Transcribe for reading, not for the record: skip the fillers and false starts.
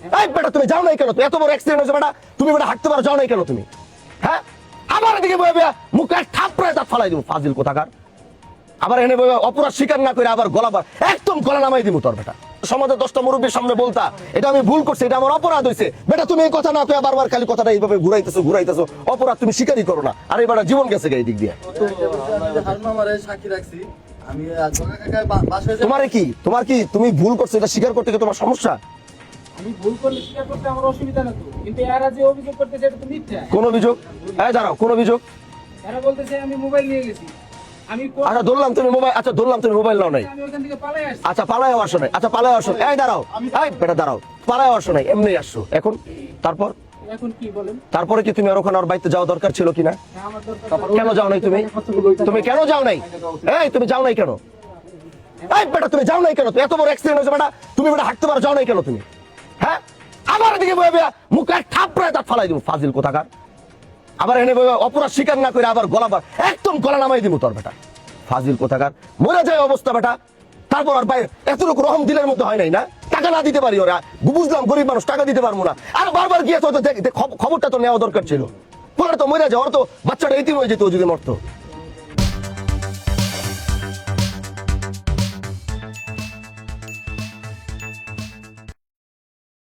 এই বেটা তুমি যাও নাই কেন? এত বড় অ্যাক্সিডেন্ট হয়েছে বেটা, তুমি বেটা হাঁটতে পারো, যাও নাই কেন তুমি? হ্যাঁ, আবার এদিকে বয়ে মুখে থাপড়ায় দাঁত ফালাই দিব, ফাজিল কোথাকার। আবার এনে বয়ে অপরাধ স্বীকার না করে আবার গলাবার একদম গলা নামাই দিব তোর বেটা। সমাজে 10টা মুরব্বীর সামনে বলতা এটা আমি ভুল করছি, এটা আমার অপরাধ হয়েছে। বেটা তুমি এই কথা না কয়ে বারবার খালি কথাটা এইভাবে ঘুরাইতেছো, অপরাধ তুমি স্বীকারই করো না। আর এই বেটা জীবন গেছে এই দিক দিয়ে। তোমার কি তুমি ভুল করছো এটা স্বীকার করতে তোমার সমস্যা? আমি ভুল করলে স্বীকার করতে আমার অসুবিধা না তো, কিন্তু এরা যে অভিযোগ করতেছে এটা তো মিথ্যা। কোন অভিযোগ? এই দাঁড়াও, কোন অভিযোগ? এরা বলতেছে আমি মোবাইল নিয়ে গেছি। আমি আচ্ছা ধরলাম তুমি মোবাইল নাও নাই। আমি ওখান থেকে পালাই আসছি। আচ্ছা পালায় আসো নাই, আচ্ছা পালায় আসো। এই দাঁড়াও, এই বেটা দাঁড়াও, পালায় আসো নাই, এমনি আসছো। এখন তারপর এখন কি বলেন? তারপরে কি তুমি আর ওখানে ওর বাড়িতে যাওয়া দরকার ছিল কিনা? হ্যাঁ, আমার দরকার। কেন যাও নাই তুমি? তুমি কেন যাও নাই? এই তুমি যাও নাই কেন? এই বেটা তুমি যাও নাই কেন? এত বড় অ্যাক্সিডেন্ট হয়েছে বেটা, তুমি বেটা হাঁটতে পারো, যাও নাই কেন তুমি? হ্যাঁ, আবার এদিকে বয়ে মুখে থাপড়ায় দাঁত ফালাই দিব, ফাজিল কোথাকার। আবার এনে বয়ে অপরাধ স্বীকার না করে আবার গলাবার একদম গলা নামাই দিব তোর বেটা, ফাজিল কোথাকার। মরে যায় অবস্থা বেটা। তারপর আর বাইরে এতটুকু রহম দিলের মধ্যে হয় নাই না? টাকা না দিতে পারি ওরা, বুঝলাম গরিব মানুষ, টাকা দিতে পারবো না। আর বারবার গিয়ে তো খবরটা তো নেওয়া দরকার ছিল। পরে তো মরে যায়, ওর তো বাচ্চাটা ইতিম হয়ে যেত যদি মরতো।